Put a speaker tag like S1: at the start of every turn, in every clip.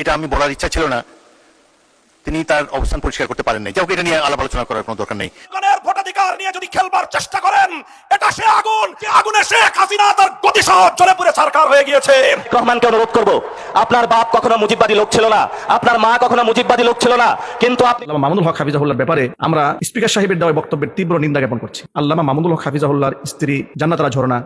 S1: এটা আমি বলার ইচ্ছা ছিল না, তিনি তার অবস্থান পরিষ্কার করতে পারেন নাই। যাই হোক, এটা নিয়ে আলাপ আলোচনা করার কোনো দরকার নেই।
S2: ভোটাধিকার নিয়ে যদি খেলবার চেষ্টা করেন, এটা সে আগুন, যে আগুনে শেখ হাসিনা তার গতিসহ জ্বলে পুড়ে সরকার হয়ে গিয়েছে।
S3: রহমানকে অনুরোধ করব, আপনার বাপ কখনো মুজিববাদী লোক ছিল না, আপনার মা কখনো মুজিববাদী লোক ছিল না, কিন্তু আপনি
S4: আল্লামা মামুনুল হক হাফিজাহুল্লাহর ব্যাপারে আমরা স্পিকার সাহেবের দেওয়া বক্তব্যের তীব্র নিন্দা জ্ঞাপন করছি। আল্লামা মামুনুল হক হাফিজাহুল্লাহর স্ত্রী জান্নাতুল ঝর্ণা,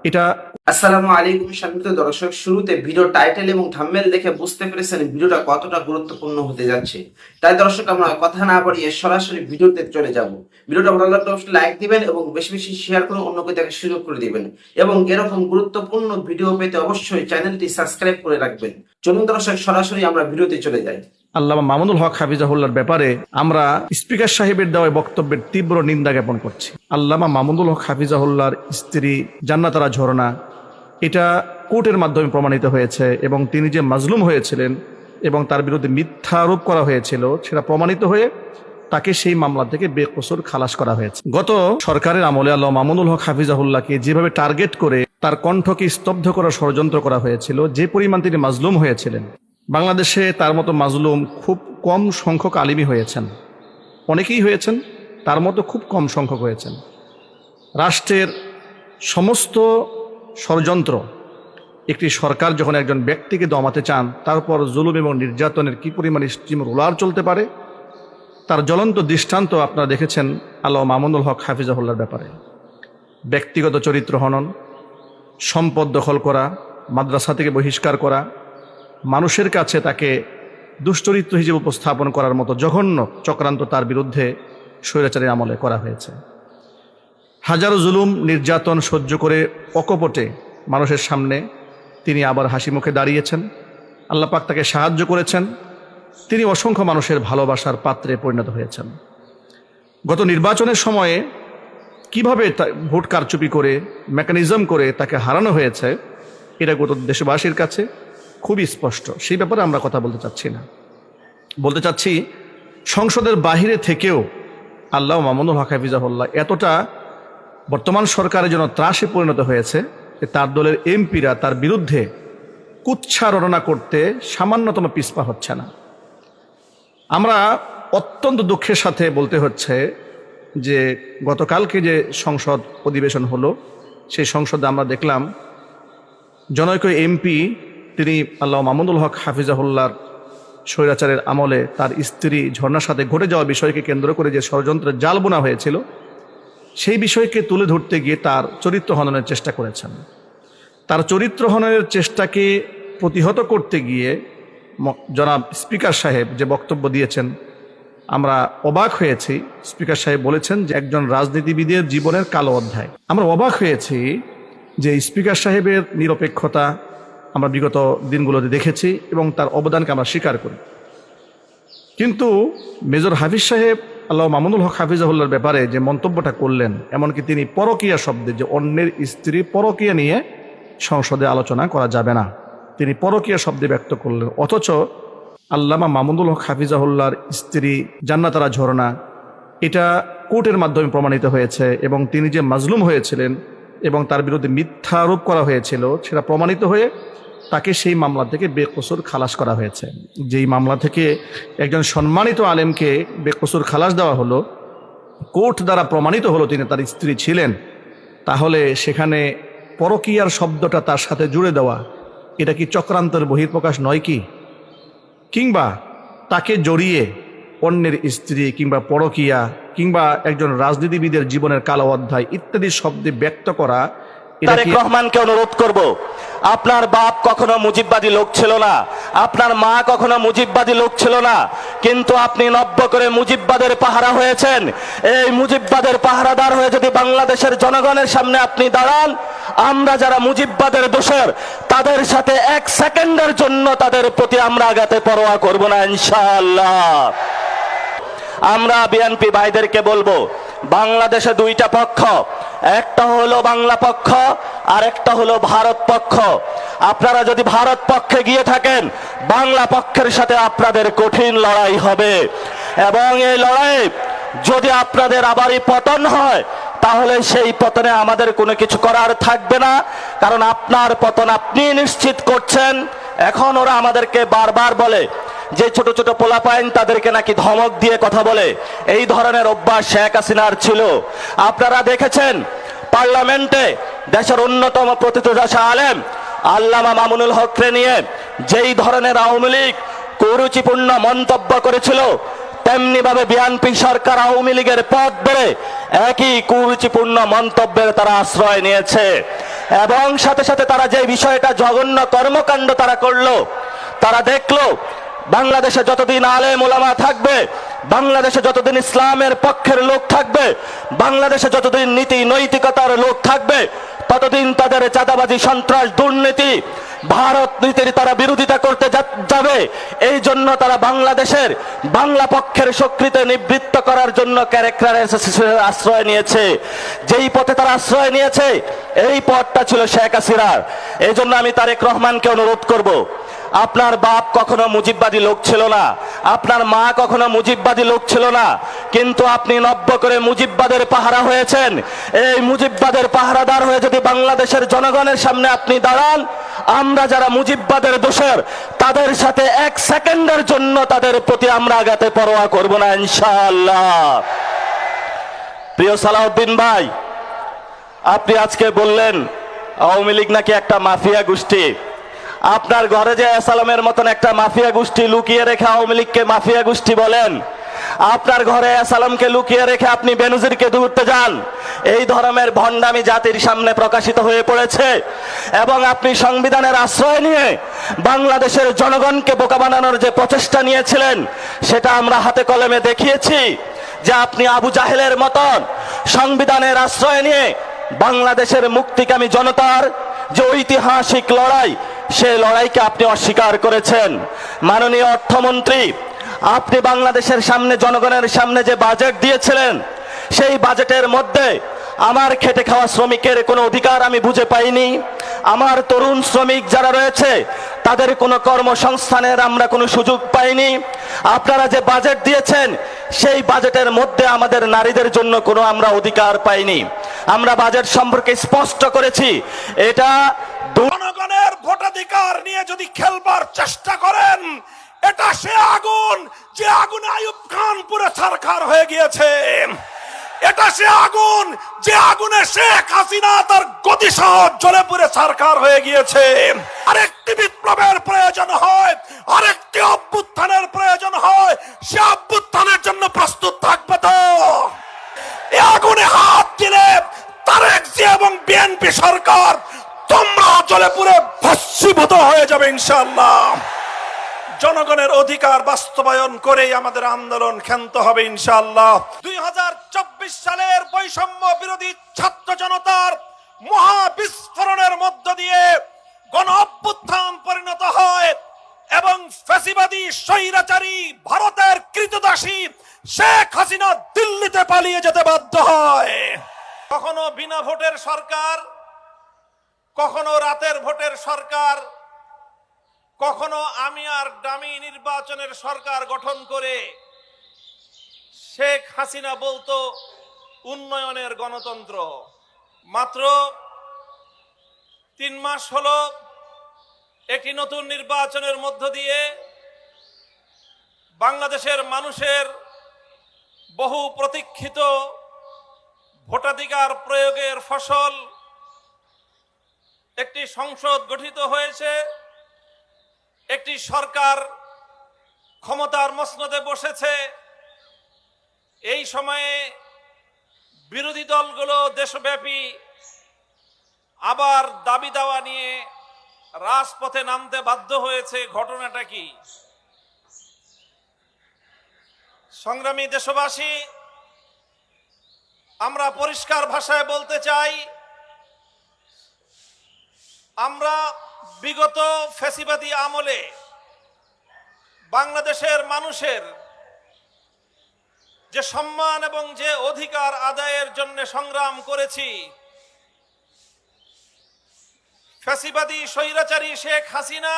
S4: এটা
S5: আসসালামু আলাইকুম সম্মানিত দর্শক, শুরুতে ভিডিও টাইটেল এবং থাম্বনেল দেখে বুঝতে পেরেছেন ভিডিওটা কতটা গুরুত্বপূর্ণ হতে যাচ্ছে। তাই দর্শক, আমরা কথা না বাড়িয়ে সরাসরি ভিডিওতে চলে যাব। ভিডিওটা ভালো লাগলে অবশ্যই লাইক দিবেন এবং বেশি বেশি শেয়ার করে অন্যকে দেখার সুযোগ করে দিবেন, এবং এরকম গুরুত্বপূর্ণ ভিডিও পেতে অবশ্যই চ্যানেলটি সাবস্ক্রাইব করে রাখবেন। চলুন দর্শক, সরাসরি আমরা ভিডিওতে চলে যাই।
S4: আল্লামা মামুনুল হক হাফিজাহুল্লাহর ব্যাপারে আমরা স্পিকার সাহেবের দেওয়া বক্তব্যের তীব্র নিন্দা জ্ঞাপন করছি। আল্লামা মামুনুল হক হাফিজাহুল্লাহর স্ত্রী জান্নাতুল ঝর্ণা, এটা কোর্টের মাধ্যমে প্রমাণিত হয়েছে, এবং তিনি যে মাজলুম হয়েছিলেন এবং তার বিরুদ্ধে মিথ্যা আরোপ করা হয়েছিল সেটা প্রমাণিত হয়ে তাকে সেই মামলা থেকে বেকসুর খালাস করা হয়েছে। গত সরকারের আমলে আল্লামা মামুনুল হক হাফিজাহুল্লাহকে যেভাবে টার্গেট করে তার কণ্ঠকে স্তব্ধ করার ষড়যন্ত্র করা হয়েছিল, যে পরিমাণ তিনি মাজলুম হয়েছিলেন, বাংলাদেশে তার মতো মাজলুম খুব কম সংখ্যক আলিমই হয়েছেন। অনেকেই হয়েছেন, তার মতো খুব কম সংখ্যক হয়েছেন। রাষ্ট্রের সমস্ত ষড়যন্ত্র, একটি সরকার যখন একজন ব্যক্তিকে দমাতে চান, তারপর জুলুম এবং নির্যাতনের কী পরিমাণ স্টিম রোলার চলতে পারে, তার জ্বলন্ত দৃষ্টান্ত আপনারা দেখেছেন আল্লামা মামুনুল হক হাফিজাহুল্লাহর ব্যাপারে। ব্যক্তিগত চরিত্র হনন, সম্পদ দখল করা, মাদ্রাসা থেকে বহিষ্কার করা, মানুষের কাছে তাকে দুশ্চরিত্র হিসেবে উপস্থাপন করার মতো জঘন্য চক্রান্ত তার বিরুদ্ধে স্বৈরাচারীর আমলে করা হয়েছে। হাজারো জুলুম নির্যাতন সহ্য করে অকপটে মানুষের সামনে তিনি আবার হাসি মুখে দাঁড়িয়েছেন। আল্লাহ পাক তাকে সাহায্য করেছেন, তিনি অসংখ্য মানুষের ভালোবাসার পাত্রে পরিণত হয়েছেন। গত নির্বাচনের সময়ে কিভাবে ভোট কারচুপি করে মেকানিজম করে তাকে হারানো হয়েছে, এটা গত দেশবাসীর কাছে খুবই স্পষ্ট। সেই ব্যাপারে আমরা কথা বলতে চাচ্ছি না। বলতে চাচ্ছি, সংসদের বাহিরে থেকেও আল্লামা মামুনুল হক হাফিজাহুল্লাহ এতটা বর্তমান সরকারের জন্য ত্রাসে পরিণত হয়েছে যে তার দলের এমপিরা তার বিরুদ্ধে কুৎসা রটনা করতে সামান্যতম পিছপা হচ্ছে না। আমরা অত্যন্ত দুঃখের সাথে বলতে হচ্ছে যে গতকালকে যে সংসদ অধিবেশন হলো, সেই সংসদে আমরা দেখলাম জনৈক এমপি, তিনি আল্লামা মামুনুল হক হাফিজাহুল্লাহর স্বৈরাচারের আমলে তার স্ত্রী ঝর্ণার সাথে ঘটে যাওয়া বিষয়কে কেন্দ্র করে যে ষড়যন্ত্রের জাল বোনা হয়েছিল, সেই বিষয়কে তুলে ধরতে গিয়ে তার চরিত্র হননের চেষ্টা করেছেন। তার চরিত্র হননের চেষ্টাকে প্রতিহত করতে গিয়ে জনাব স্পিকার সাহেব যে বক্তব্য দিয়েছেন, আমরা অবাক হয়েছি। স্পিকার সাহেব বলেছেন যে একজন রাজনীতিবিদের জীবনের কালো অধ্যায়। আমরা অবাক হয়েছি যে স্পিকার সাহেবের নিরপেক্ষতা আমরা বিগত দিনগুলোতে দেখেছি এবং তার অবদানকে আমরা স্বীকার করি, কিন্তু মেজর হাফিজ সাহেব আল্লামা মামুনুল হক হাফিজাহুল্লাহর ব্যাপারে যে মন্তব্যটা করলেন, এমনকি তিনি পরকীয়া শব্দে, যে অন্যের স্ত্রী পরকীয়া নিয়ে সংসদে আলোচনা করা যাবে না, তিনি পরকীয়া শব্দে ব্যক্ত করলেন। অথচ আল্লামা মামুনুল হক হাফিজাহুল্লাহর স্ত্রী জান্নাতুল ঝর্ণা, এটা কোর্টের মাধ্যমে প্রমাণিত হয়েছে, এবং তিনি যে মাজলুম হয়েছিলেন এবং তার বিরুদ্ধে মিথ্যা আরোপ করা হয়েছিল সেটা প্রমাণিত হয়ে তাকে সেই মামলা থেকে বেকসুর খালাস করা হয়েছে। যেই মামলা থেকে একজন সম্মানিত আলেমকে বেকসুর খালাস দেওয়া হলো, কোর্ট দ্বারা প্রমাণিত হলো তিনি তার স্ত্রী ছিলেন, তাহলে সেখানে পরকীয়ার শব্দটা তার সাথে জুড়ে দেওয়া, এটা কি চক্রান্তের বহিঃপ্রকাশ নয় কি? কিংবা তাকে জড়িয়ে অন্যের স্ত্রী কিংবা পরকীয়া কিংবা একজন রাজনীতিবিদের জীবনের কালো অধ্যায় ইত্যাদি শব্দে ব্যক্ত করা,
S3: তারেক রহমানকে অনুরোধ করব, আপনার বাপ কখনো মুজিববাদী লোক ছিল না, আপনার মা কখনো মুজিববাদী লোক ছিল না, কিন্তু আপনি নব্য করে মুজিববাদের পাহারা হয়েছেন। এই মুজিববাদের পাহারাদার হয়ে যদি বাংলাদেশের জনগণের সামনে আপনি দাঁড়ান, আমরা যারা মুজিববাদের দোষর, তাদের সাথে এক সেকেন্ডের জন্য তাদের প্রতি আমরা আঘাতে পরোয়া করব না ইনশাআল্লাহ। আমরা বিএনপি ভাইদেরকে বলবো, বাংলাদেশে দুইটা পক্ষ, একটা হলো বাংলা পক্ষ আর একটা হলো ভারত পক্ষ। আপনারা যদি ভারত পক্ষে গিয়ে থাকেন, বাংলা পক্ষের সাথে আপনাদের কঠিন লড়াই হবে, এবং এই লড়াই যদি আপনাদের আবারই পতন হয়, তাহলে সেই পতনে আমাদের কোনো কিছু করার থাকবে না, কারণ আপনার পতন আপনি নিশ্চিত করছেন এখন ওরা আমাদেরকে বারবার বলে যে ছোট ছোট পোলাপাইন তাদেরকে নাকি ধমক দিয়ে কথা বলে। এই ধরনের অভ্যাস শেখ হাসিনার ছিল। আপনারা দেখেছেন পার্লামেন্টে দেশের অন্যতম প্রতিষ্ঠাতা আলেম আল্লামা মামুনুল হককে নিয়ে যেই ধরনের আওয়ামী লীগ কুরুচিপূর্ণ মন্তব্য করেছিল, তেমনি ভাবে বিএনপি সরকার আওয়ামী লীগের পথ ধরে একই কুরুচিপূর্ণ মন্তব্যের তারা আশ্রয় নিয়েছে। এবং সাথে সাথে তারা যে বিষয়টা জঘন্য কর্মকাণ্ড তারা করলো, তারা দেখলো বাংলাদেশে যতদিন আলেম ওলামা থাকবে, বাংলাদেশে যতদিন ইসলামের পক্ষের লোক থাকবে, বাংলাদেশে যতদিন নীতি নৈতিকতার লোক থাকবে, ততদিন তাদের চাঁদাবাজি, সন্ত্রাস, দুর্নীতি, ভারত নীতির তারা বিরোধিতা করতে যাবে। এই জন্য তারা বাংলাদেশের বাংলা পক্ষের শক্তিতে নিবৃত্ত করার জন্য ক্যারেক্টারের আশ্রয় নিয়েছে। যেই পথে তারা আশ্রয় নিয়েছে এই পথটা ছিল শেখ হাসিনার। এই জন্য আমি তারেক রহমানকে অনুরোধ করব, আপনার বাপ কখনো মুজিববাদী লোক ছিল না, আপনার মা কখনো মুজিববাদী লোক ছিল না, কিন্তু আপনি নব্য করে মুজিববাদের পাহারা হয়েছেন। এই মুজিববাদের পাহারাদার হয়ে যদি বাংলাদেশের জনগণের সামনে আপনি দাঁড়ান, আমরা যারা মুজিববাদের দোষর তাদের সাথে এক সেকেন্ডের জন্য তাদের প্রতি আমরা আঘাতে পরোয়া করব না ইনশাআল্লাহ। প্রিয় সালাউদ্দিন ভাই, আপনি আজকে বললেন আওয়ামী লীগ নাকি একটা মাফিয়া গোষ্ঠী। আপনার ঘরে যে আসালামের মতন একটা মাফিয়া গোষ্ঠী লুকিয়ে রেখে আওয়ামী লীগকে মাফিয়া গোষ্ঠী বলেন, আপনার ঘরে আসালামকে লুকিয়ে রেখে আপনি বেনজিরকে ধরতে যান, এই ধরনের ভণ্ডামি জাতির সামনে প্রকাশিত হয়ে পড়েছে। এবং আপনি সংবিধানের আশ্রয় নিয়ে বাংলাদেশের জনগণকে বোকা বানানোর যে প্রচেষ্টা নিয়েছিলেন, সেটা আমরা হাতে কলমে দেখিয়েছি যে আপনি আবু জাহেলের মতন সংবিধানের আশ্রয় নিয়ে বাংলাদেশের মুক্তিকামী জনতার যে ঐতিহাসিক লড়াই, সেই লড়াইকে আপনি অস্বীকার করেছেন। মাননীয় অর্থমন্ত্রী, আপনি বাংলাদেশের সামনে, জনগণের সামনে যে বাজেট দিয়েছিলেন, সেই বাজেটের মধ্যে আমার খেটে খাওয়া শ্রমিকের কোনো অধিকার আমি বুঝে পাইনি। আমার তরুণ শ্রমিক যারা রয়েছে তাদের কোনো কর্মসংস্থানের আমরা কোনো সুযোগ পাইনি। আপনারা যে বাজেট দিয়েছেন সেই বাজেটের মধ্যে আমাদের নারীদের জন্য কোনো আমরা অধিকার পাইনি। আমরা বাজেট সম্পর্কে স্পষ্ট করেছি, এটা
S2: জনগণের ভোটাধিকার নিয়ে যদি খেলবার চেষ্টা করেন, এটা সে আগুন যে আগুনে আইয়ুব খান পুরো ছারখার হয়ে গিয়েছে। এটা সে আগুন যে আগুনে শেখ হাসিনা তার গতি সহ জ্বলে পুড়ে ছারখার হয়ে গিয়েছে। আরেকটি বিপ্লবের প্রয়োজন হয়, আরেকটি অভ্যুত্থানের প্রয়োজন হয়, সে অভ্যুত্থানের জন্য প্রস্তুত থাকবে তো? এই আগুনে হাত দিলে তারেক জিয়া এবং বিএনপি সরকার তোমরা জ্বলে পুড়ে ভস্মীভূত হয়ে যাবে ইনশাআল্লাহ। জনগণের অধিকার বাস্তবায়ন করেই আমাদের আন্দোলন ক্ষান্ত হবে ইনশাআল্লাহ। 2024 সালের বৈষম্য বিরোধী ছাত্র জনতার মহা বিস্ফোরণের মধ্য দিয়ে গণ অভ্যুত্থান পরিণত হয় এবং ফ্যাসিবাদী স্বৈরাচারী ভারতের কৃতদাসী শেখ হাসিনা দিল্লিতে পালিয়ে যেতে বাধ্য হয়। কখনো বিনা ভোটের সরকার, কখনো রাতের ভোটের সরকার, কখনো আমি আর ডামি নির্বাচনের সরকার গঠন করে শেখ হাসিনা বলতো উন্নয়নের গণতন্ত্র। মাত্র 3 মাস হলো একটি নতুন নির্বাচনের মধ্য দিয়ে বাংলাদেশের মানুষের বহু প্রতীক্ষিত ভোটাধিকার প্রয়োগের ফসল একটি সংসদ গঠিত হয়েছে, একটি সরকার ক্ষমতার মসনদে বসেছে। এই সময়ে বিরোধী দলগুলো দেশব্যাপী আবার দাবি দাওয়া নিয়ে রাজপথে নামতে বাধ্য হয়েছে। ঘটনাটা কি? সংগ্রামী দেশবাসী, আমরা পরিষ্কার ভাষায় বলতে চাই, আমরা বিগত ফ্যাসিবাদী আমলে বাংলাদেশের মানুষের যে সম্মান এবং যে অধিকার আদায়ের জন্য সংগ্রাম করেছি, ফ্যাসিবাদী স্বৈরাচারী শেখ হাসিনা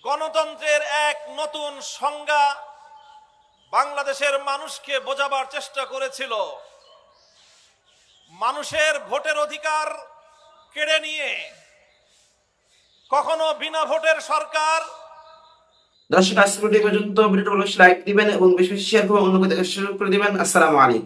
S2: গণতন্ত্রের এক নতুন সংজ্ঞা বাংলাদেশের মানুষকে বোঝাবার চেষ্টা করেছিল। মানুষের ভোটের অধিকার কেড়ে নিয়ে কখনো বিনা ভোটের সরকার।
S5: দর্শক আজকে ভিডিও পর্যন্ত। ভিডিওটা ভালো লাগলে লাইক দিবেন এবং বেশি বেশি শেয়ার করে অন্যকে দেখা শুরু করে দিবেন। আসসালামু আলাইকুম।